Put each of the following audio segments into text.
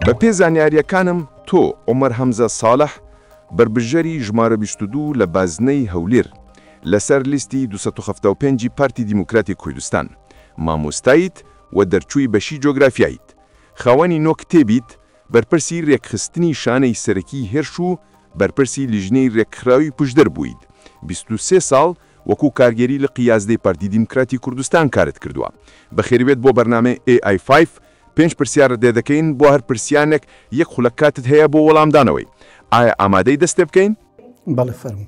بە پێ زانیاریەکانم تۆ عومەر هەمزە ساڵح بربژەری ژمارە 22 لە بازنەی هەولێر لەسەر لیستی 275 پارتی دیموکراتی کوردستان مامۆستایت و دەرچووی بەشی جۆگرافیایت خاوەنی نۆ کتێبیت بەرپرسی ڕێکخستنی شانەی سەرەکی هێرش و بەرپرسی لیژنەی ڕێکخراوی پشدەر بوویت 23 ساڵ وەکو کارگەری لە قیازدەی پارتی دیموکراتی کوردستان کارت کردووە بەخێربێت بۆ بەرنامە AI5 5 پرسیار ڕدێدەکەین بۆ هەر پرسیانێک یەک خولەک کاتت هەیە بۆ وەڵامدانەوەی ئایا ئامادەی دەست پێ بکەین؟ بەڵێ فەرموو.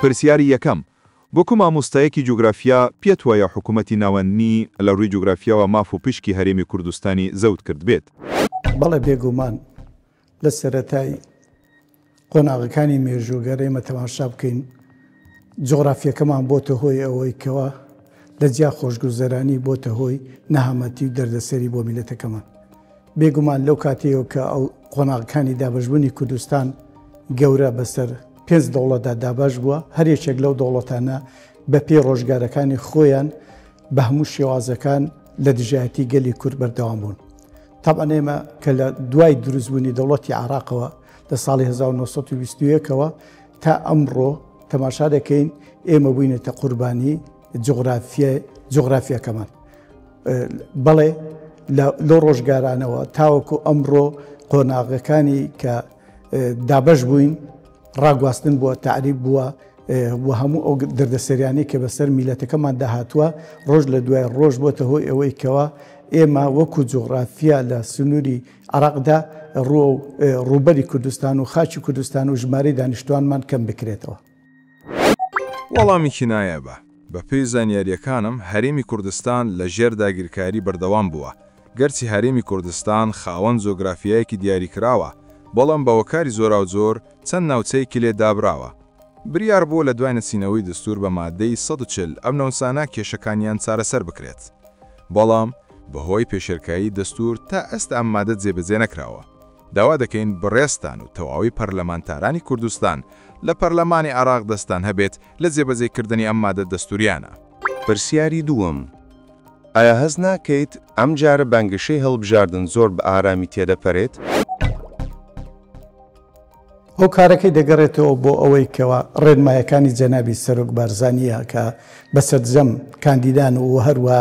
پرسیاری یەکەم بۆکو مامۆستایەکی جوگرافیا پێت وایە حکوومەتی ناوەندی لە ڕووی جوگرافیاوە ماف و پشکی هەرێمی کوردستانی زەوت کرد بێت؟ بەڵێ بێگومان لە سەرەتای قۆناغەکانی مێژوگەرە ئێمە تەماشا بکەین جۆگرافیەکەمان بۆتە هۆی ئەوەی کەوە لە جیا خۆشگوزەرانی بۆتە هۆی نەهامەتی و دەردەسەری بۆ میلەتەکەمان بێگومان لەو کاتەیەوە کە ئەو قۆناغەکانی دابەشبوونی کوردستان گەورە بەسەر 5 دەوڵەتدا دابەش بووە هەرێکێک لەو دەوڵەتانە بە پێی ڕۆژگارەکانی خۆیان بە هەموو شێوازەکان لە دژایەتی گەلی کورد بەردەوام بوون. تەبعەن ئێمە کە لە دوای دروستبوونی دەوڵەتی عێراقەوە لە ساڵی 1920ەوە تا ئەمڕۆ تەماشا دەکەین ئێمە بووینێتە قوربانی جۆگرافیەکەمان. بەڵێ لەو ڕۆژگارانەوە تاوەکو ئەمڕۆ قۆناغەکانی کە دابەش بووین ڕاگواستن بووە تعریب بووە و هەموو ئەو دەردەسەریانی کە بەسەر میلەتەکەمان داهاتووە ڕۆژ لە دوای ڕۆژ بۆتە هۆی ئەوەی کەوە ئێمە وەکو جۆگرافیا لە سنووری عێراقدا ڕووبەری کوردستان و خاچی کوردستان و ژمارەی دانیشتوانمان کەم بکرێتەوە. وەڵامێکی نایە بە پێی زانیاریەکانم هەرێمی کوردستان لە ژێر داگیرکاری بەردەوام بووە گەرچی هەرێمی کوردستان خاوەن جۆگرافیایەکی دیاریکراوە بەڵام بەوەکاری زۆرا و زۆر چەند ناوچەیەکی لێ دابراوە بریار بۆ لە دوای نەسینەوەی دەستور بە مادەی 140 ئەم نەوسانە کێشەکانیان چارەسەر بکرێت بەڵام بەهۆی پێشێرکایی دەستور تا ئەستا ئەم مادە جێبەجێ نەکراوە داوا دەکەین بڕێستان و تەواوی پەرلەمانتارانی کوردستان لە پەرلەمانی عێراق دەستان هەبێت لە جێبەجێکردنی ئەم مادە دەستوریانە. پرسیاری دووەم ئایا هەز ناکەیت ئەم جارە بانگشەی هەڵبژاردن زۆر بە ئارامی تێدەپەرێت؟ ئەو کارەکەی دەگەڕێتەوە بۆ ئەوەی کەوە ڕێنمایەکانی جەنابی سەرۆک بارزانیە کە بەسەرجەم کاندیدان و هەروە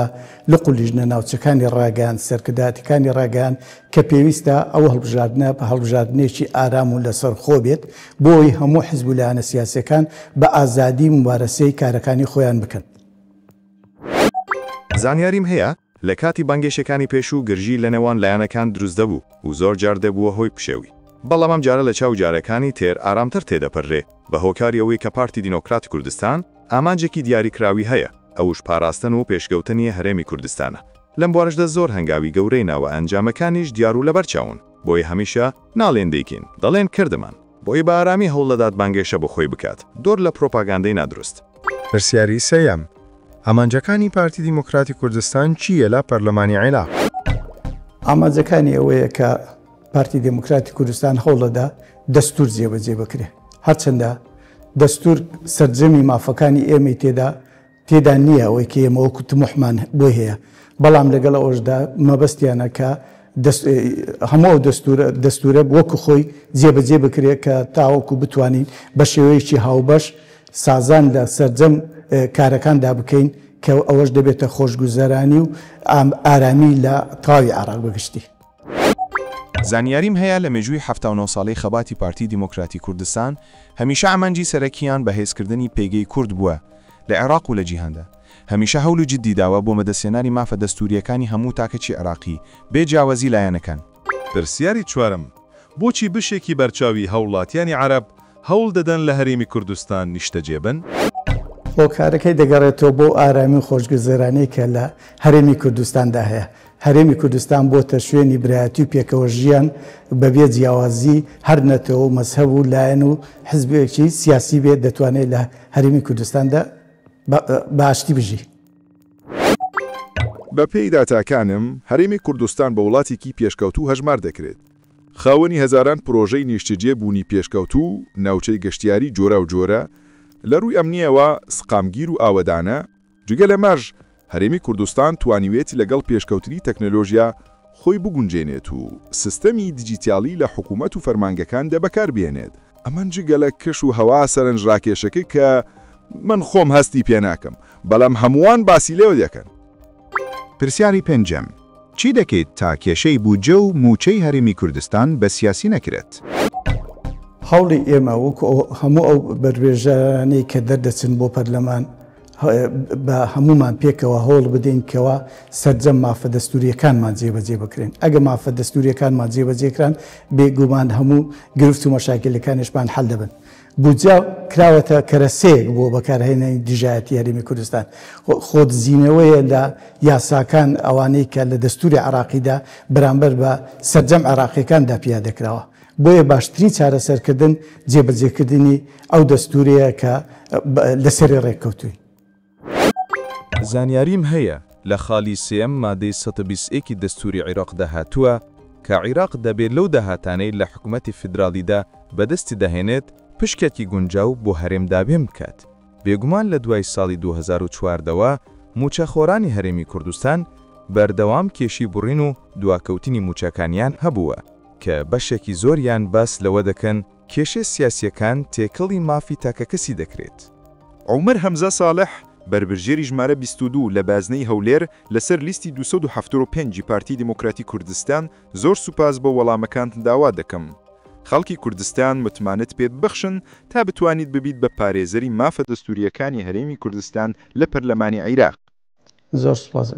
لە قولیژنە ناوچەکانی ڕاگەیان سەرکرداتەکانی ڕاگەیان کە پێویستە ئەو هەڵبژاردنە بە هەڵبژاردنێکی ئارام و لەسەر خۆ بێت بۆی هەموو حیزب و لایەنە سیاسیەکان بە ئازادی مبارەسەی کارەکانی خۆیان بکەن. زانیاریم هەیە لە کاتی بانگێشەکانی پێش و گرژی لە نێوان لایەنەکان دروست دەبوو و زۆر جار دەبووە هۆی پشێوی بەڵام ئەم جارە لە چاو جارەکانی تێر ئارامتر تێدەپەرێ بە هۆکاری ئەوەی کە پارتی دیموکراتی کوردستان ئامانجێکی دیاریکراوی هەیە ئەوش پاراستن و پێشکەوتنی هەرێمی کوردستانە لەم بوارشدا زۆر هەنگاوی گەورەی ناوە ئەنجامەکانیش دیار و لەبەرچاون بۆی هەمیشە ناڵێن دەیکین دەڵێن کردمان بۆی بە ئارامی هەوڵ دەدات بانگێشە بۆ خۆی بکات دۆر لە پرۆپاگاندەی نادروست. پرسیاری سەیەم ئامانجەکانی پارتی دیموکراتی کوردستان چییە لە پەرلەمانی عێراق؟ ئامانجەکانی ئەوەیە کە پارتی دیموکراتی کوردستان هەوڵەدا دەستور جێبەجێ بکرێ هەرچەندە دەستور سەرجەمی مافەکانی ئێمەی تێدا نییە ئەوەی کە ئێمە وەکو تموحمان بۆی هەیە بەڵام لەگەڵ ئەوەشدا مەبەستیانە کە هەموو دەستورە وەکو خۆی جێبەجێ بکرێت کە تاوەکو بتوانین بە شێوەیەکی هاوبەش سازان لە سەرجەم کارەکاندا بکەین کە ئەوەش دەبێتە خۆشگوزەرانی و ئارامی لە تاوی عێراق بگشتی. زانیاریم هەیە لە مێژووی 79 ساڵەی خەباتی پارتی دیموکراتی کوردستان هەمیشە ئامانجی سەرەکیان بە هێزکردنی پێگەی کورد بووە لە عێراق و لە جیهاندا هەمیشە هەوڵ و جددی داوە بۆ مەدەسێنانی مافە دەستوریەکانی هەموو تاکەچی عێراقی بێجیاوازی لایەنەکان. پرسیاری چوارم بۆچی بشێکی بەرچاوی هەوڵاتیانی عەرەب هەوڵ دەدەن لە هەرێمی کوردستان نیشتەجێبن؟ هۆکارەکەی دەگەڕێتەوە بۆ ئارامی خۆشگوزەرانەی کە لە هەرێمی کوردستاندا هەیە هەرێمی کوردستان بۆتە شوێنی برایەتی و پێکەوە ژیان بەبێ جیاوازی هەر نەتەوە و مەزهەب و لایەن و حزبێکی سیاسی بێت دەتوانێت لە هەرێمی کوردستاندا باشتی بژی. بە پێی داتاکانم هەرێمی کوردستان بە وڵاتێکی پێشکەوتوو هەژمار دەکرێت خاوەنی هەزاران پرۆژەی نیشتەجێ بوونی پێشکەوتوو ناوچەی گەشتیاری جۆرە و جۆرە لە ڕووی ئەمنیەوە سقامگیر و ئاوەدانە جگە لە مەژ هەرێمی کوردستان توانیوێتی لەگەڵ پێشکەوتنی تەکنۆلۆژیا خۆی بگونجێنێت و سیستەمی دیجیتالی لە حکوومەت و فەرمانگەکاندا بەکاربێنێت. ئەمە جگەلە کەش و هەوا سەرنجڕاکێشەکە کە من خۆم هەستی پێ ناکەم، بەڵام هەمووان باسی لێوە دەکەن. پرسیاری پێنجەم: چی دەکەیت تا کێشەی بوجە و موچەی هەرێمی کوردستان بە سیاسی نەکرێت؟ هەوڵی ئێمە وەکو هەموو ئەو بەروێژانەی کە دەردەچن بۆ پەرلەمان بە هەمومان پێکەوە هەوڵ بدەین کەەوە سەرجەم مافە دەستوریەکانمان جێبەجێ بکرێن. ئەگە مافە دەستوریەکانمان جێبەجێکران بێگومان هەموو گرفت و مەشاکلەکانیشمان حەل دەبن. بودجە کراوەتە کەرەسەیەک بۆ بەکارهێنانی دژایەتی هەرێمی کوردستان. خۆدزیینەوەیە لە یاساکان ئەوانەی کە لە دەستوری عراقیدا بەرامبەر بە سەرجەم عراقیەکاندا پیادەکراوە. بۆیە باشترین چارەسەرکردن جێبەجێکردنی ئەو دەستوریە کە لەسەری ڕێککەوتووی. زانیاریم هەیە لە خاڵی سێم مادەی 121 دەستوری عێراقدا هاتووە کە عێراق دەبێت لەو داهاتانەی لە حکوومەتی فیدراڵیدا بەدەستی دەهێنێت پشکێکی گونجاو بۆ هەرێم دابێم بکات. بێگومان لە دوای ساڵی 2014ەوە موچەخۆرانی هەرێمی کوردستان بەردەوام کێشی بڕین و دواکەوتنی موچەکانیان هەبووە کە بەشێکی زۆریان باس لەوە دەکەن کێشە سیاسیەکان تێکەڵی مافی تاکەکەسی دەکرێت. عومەر هەمزە ساڵح بربرژێری ژمارە 22 لە بازنەی هەولێر لەسەر لیستی 275 پارتی دیموکراتی کوردستان زۆر سوپاس بۆ وەڵامەکانتان داوا دەکەم. خەڵکی کوردستان متمانەت پێت بخشن تا بتوانیت ببیت بە پارێزەری مافە دەستوریەکانی هەرێمی کوردستان لە پەرلەمانی عێراق. زۆر سوپاس.